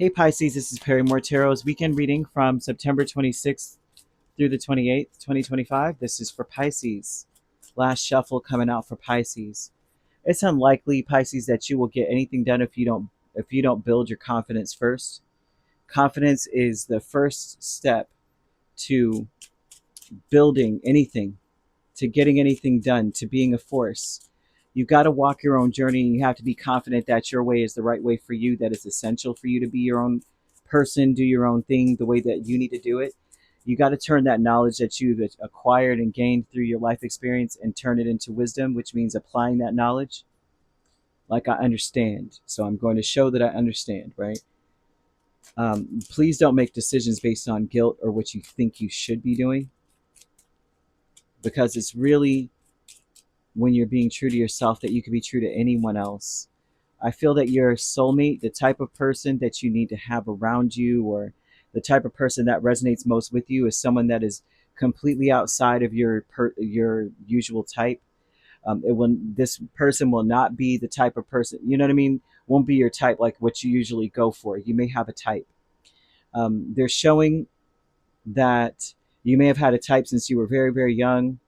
Hey Pisces, this is Perrymore Tarot's weekend reading from September 26th through the 28th, 2025. This is for Pisces. Last shuffle coming out for Pisces. It's unlikely, Pisces, that you will get anything done if you don't build your confidence first. Confidence is the first step to building anything, to getting anything done, to being a force. You've got to walk your own journey, and you have to be confident that your way is the right way for you, that it's essential for you to be your own person, do your own thing the way that you need to do it. You got to turn that knowledge that you've acquired and gained through your life experience and turn it into wisdom, which means applying that knowledge. Like, I understand, so I'm going to show that I understand, right? Please don't make decisions based on guilt or what you think you should be doing, because it's really when you're being true to yourself that you can be true to anyone else. I feel that your soulmate, the type of person that you need to have around you, or the type of person that resonates most with you, is someone that is completely outside of your usual type. This person will not be the type of person, you know what I mean? Won't be your type, like what you usually go for. You may have a type. They're showing that you may have had a type since you were very, very young,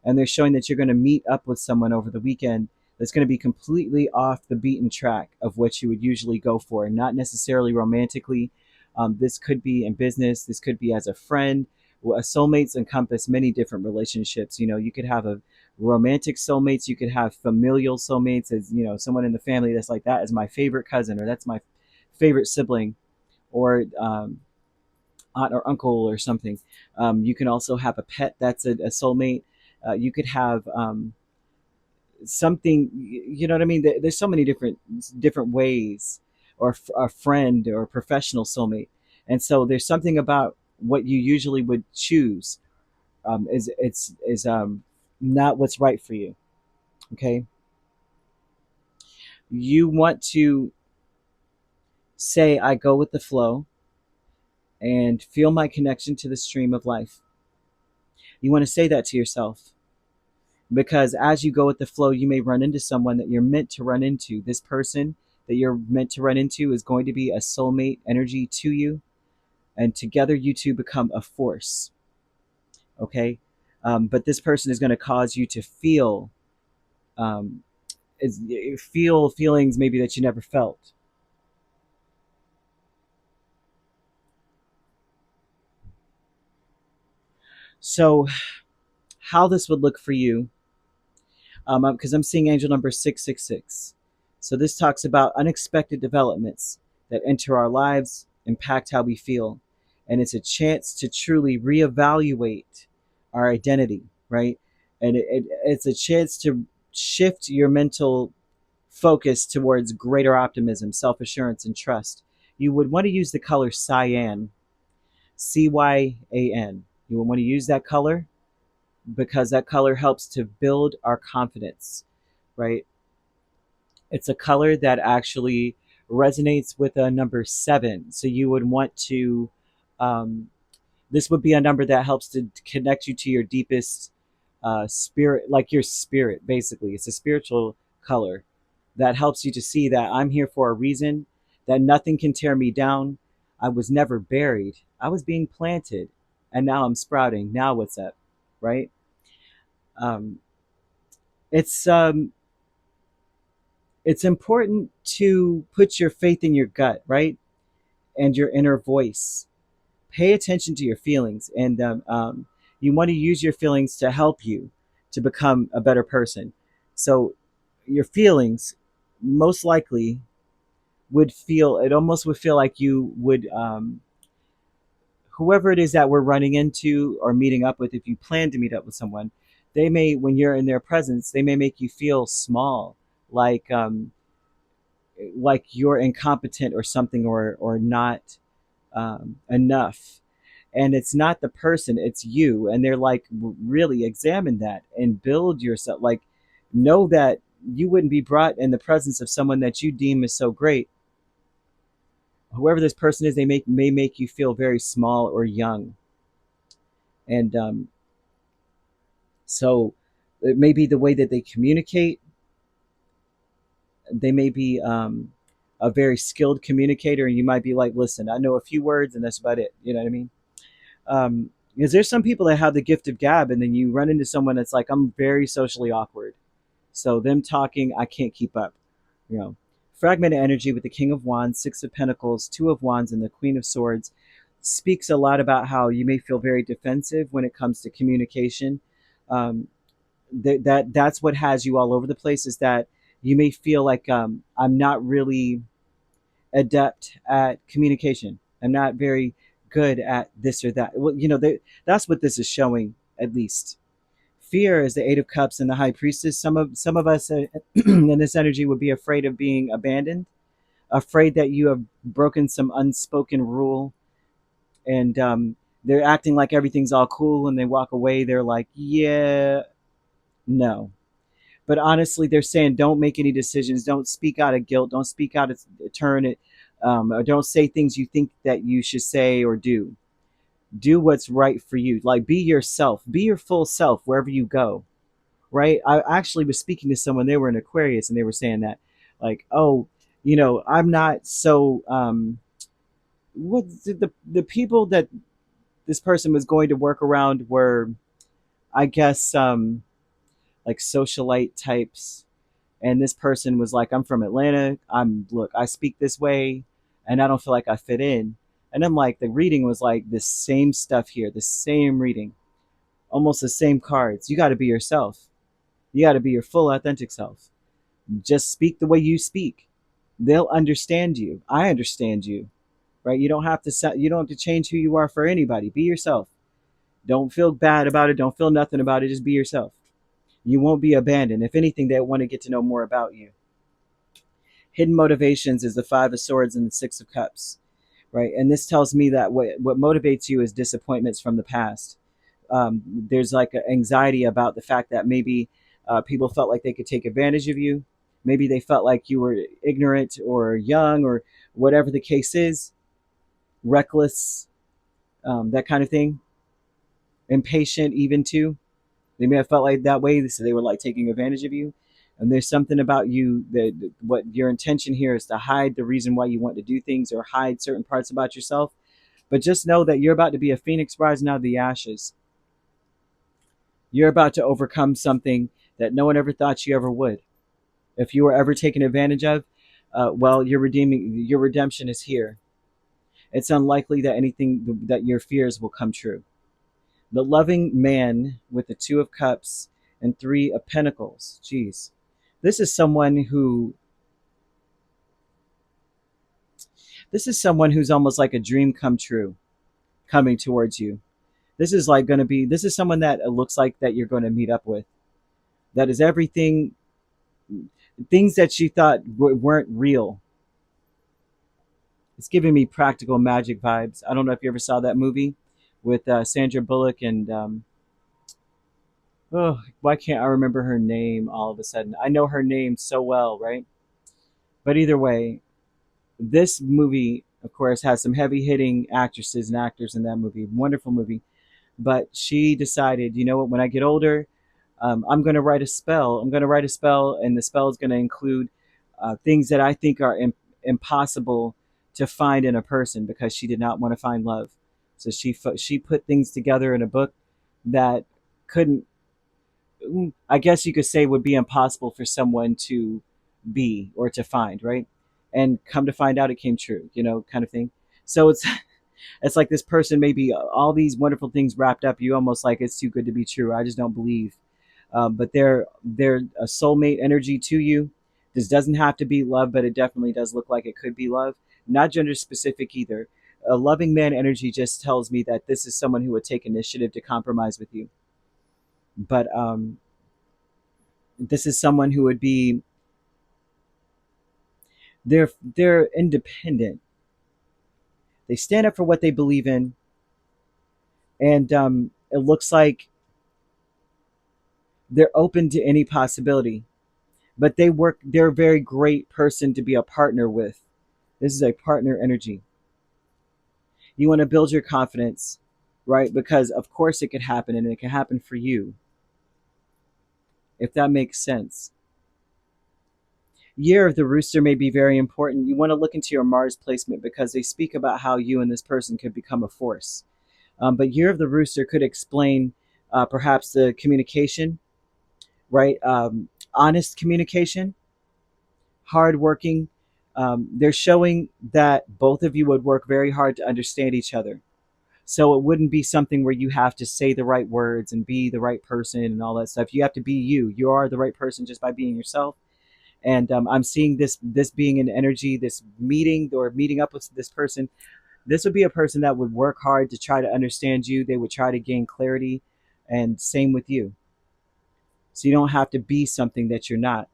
and they're showing that you're going to meet up with someone over the weekend that's going to be completely off the beaten track of what you would usually go for, and not necessarily romantically. This could be in business, this could be as a friend. Well, soulmates encompass many different relationships. You know, you could have a romantic soulmates, you could have familial soulmates, as you know, someone in the family that's like, that is my favorite cousin, or that's my favorite sibling, or aunt or uncle or something. You can also have a pet that's a soulmate. You could have something, you know what I mean? There's so many different ways, or a friend or a professional soulmate. And so there's something about what you usually would choose, is not what's right for you. Okay, you want to say, I go with the flow and feel my connection to the stream of life. You want to say that to yourself, because as you go with the flow, you may run into someone that you're meant to run into. This person that you're meant to run into is going to be a soulmate energy to you, and together you two become a force. Okay, but this person is going to cause you to um, feel feelings maybe that you never felt. So, how this would look for you, because I'm seeing angel number 666. So this talks about unexpected developments that enter our lives, impact how we feel, and it's a chance to truly reevaluate our identity, right? And it's a chance to shift your mental focus towards greater optimism, self-assurance, and trust. You would want to use the color cyan, CYAN. You would want to use that color because that color helps to build our confidence, right? It's a color that actually resonates with a number 7. So you would want to, um, this would be a number that helps to connect you to your deepest spirit, like your spirit, basically. It's a spiritual color that helps you to see that I'm here for a reason, that nothing can tear me down. I was never buried, I was being planted, and now I'm sprouting. Now what's up, right? Um, it's um, it's important to put your faith in your gut, right? And your inner voice. Pay attention to your feelings, and you want to use your feelings to help you to become a better person. So, your feelings most likely would feel, it almost would feel like you would, whoever it is that we're running into or meeting up with, if you plan to meet up with someone, they may, when you're in their presence, they may make you feel small, like, like you're incompetent or something, or not enough. And it's not the person, it's you. And they're like, really examine that and build yourself. Like, know that you wouldn't be brought in the presence of someone that you deem is so great. Whoever this person is, may make you feel very small or young. And so it may be the way that they communicate. They may be a very skilled communicator, and you might be like, listen, I know a few words and that's about it. You know what I mean? Because there's some people that have the gift of gab, and then you run into someone that's like, I'm very socially awkward. So them talking, I can't keep up. You know, fragmented energy with the King of Wands, Six of Pentacles, Two of Wands, and the Queen of Swords speaks a lot about how you may feel very defensive when it comes to communication. Um, that's what has you all over the place, is that you may feel like, I'm not really adept at communication. I'm not very good at this or that. Well, that's what this is showing, at least. Fear is the Eight of Cups and the High Priestess. Some of us in this energy would be afraid of being abandoned, afraid that you have broken some unspoken rule, and they're acting like everything's all cool, and they walk away. They're like, yeah, no. But honestly, they're saying, don't make any decisions. Don't speak out of guilt. Don't speak out of turn it, or don't say things you think that you should say or do. Do what's right for you. Like, be yourself. Be your full self wherever you go. Right? I actually was speaking to someone. They were in Aquarius, and they were saying that, like, oh, I'm not so. What the people that this person was going to work around were, I guess, like socialite types. And this person was like, I'm from Atlanta. I speak this way, and I don't feel like I fit in. And I'm like, the reading was like the same stuff here, the same reading, almost the same cards. You got to be yourself. You got to be your full authentic self. Just speak the way you speak. They'll understand you. I understand you, right? You don't have to change who you are for anybody. Be yourself. Don't feel bad about it. Don't feel nothing about it. Just be yourself. You won't be abandoned. If anything, they want to get to know more about you. Hidden motivations is the Five of Swords and the Six of Cups, right? And this tells me that what motivates you is disappointments from the past. There's like an anxiety about the fact that maybe people felt like they could take advantage of you. Maybe they felt like you were ignorant or young or whatever the case is, reckless, that kind of thing. Impatient, even too. They may have felt like that way, so they were like taking advantage of you. And there's something about you that what your intention here is to hide the reason why you want to do things or hide certain parts about yourself. But just know that you're about to be a phoenix rising out of the ashes. You're about to overcome something that no one ever thought you ever would. If you were ever taken advantage of, well, your redemption is here. It's unlikely that that your fears will come true. The loving man with the Two of Cups and Three of Pentacles. Jeez. This is someone who's almost like a dream come true coming towards you. This is someone that it looks like that you're going to meet up with. That is everything, things that you thought weren't real. It's giving me Practical Magic vibes. I don't know if you ever saw that movie with Sandra Bullock and oh, why can't I remember her name all of a sudden? I know her name so well, right? But either way, this movie, of course, has some heavy hitting actresses and actors in that movie. Wonderful movie. But she decided, you know what, when I get older, I'm going to write a spell. I'm going to write a spell, and the spell is going to include things that I think are impossible to find in a person, because she did not want to find love. So she put things together in a book that couldn't, I guess you could say, would be impossible for someone to be or to find, right? And come to find out, it came true, kind of thing. So it's like this person, maybe all these wonderful things wrapped up. You almost like, it's too good to be true. I just don't believe. But they're a soulmate energy to you. This doesn't have to be love, but it definitely does look like it could be love. Not gender specific either. A loving man energy just tells me that this is someone who would take initiative to compromise with you. But this is someone who would be, they're independent. They stand up for what they believe in, and it looks like they're open to any possibility. But they're a very great person to be a partner with. This is a partner energy. You want to build your confidence, right? Because of course it could happen, and it can happen for you, if that makes sense. Year of the Rooster may be very important. You want to look into your Mars placement because they speak about how you and this person could become a force. But Year of the Rooster could explain perhaps the communication, right? Honest communication, hardworking. They're showing that both of you would work very hard to understand each other. So it wouldn't be something where you have to say the right words and be the right person and all that stuff. You have to be you. You are the right person just by being yourself. And I'm seeing this being an energy, this meeting or meeting up with this person. This would be a person that would work hard to try to understand you. They would try to gain clarity, and same with you. So you don't have to be something that you're not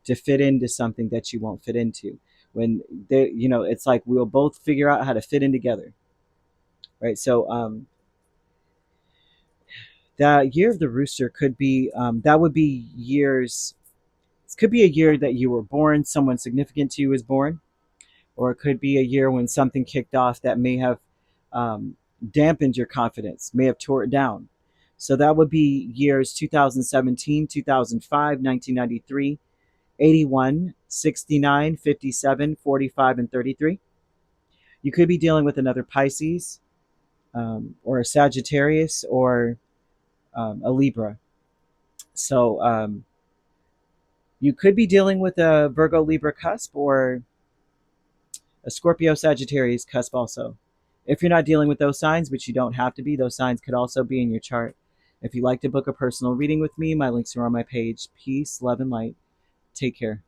to fit into something that you won't fit into. When they, it's like we'll both figure out how to fit in together, right? So the Year of the Rooster could be that would be years. It could be a year that you were born, someone significant to you was born, or it could be a year when something kicked off that may have um, dampened your confidence, may have tore it down. So that would be years 2017, 2005, 1993, 81, 69, 57, 45, and 33. You could be dealing with another Pisces or a Sagittarius or a Libra. So you could be dealing with a Virgo Libra cusp or a Scorpio Sagittarius cusp also. If you're not dealing with those signs, which you don't have to be, those signs could also be in your chart. If you'd like to book a personal reading with me, my links are on my page. Peace, love, and light. Take care.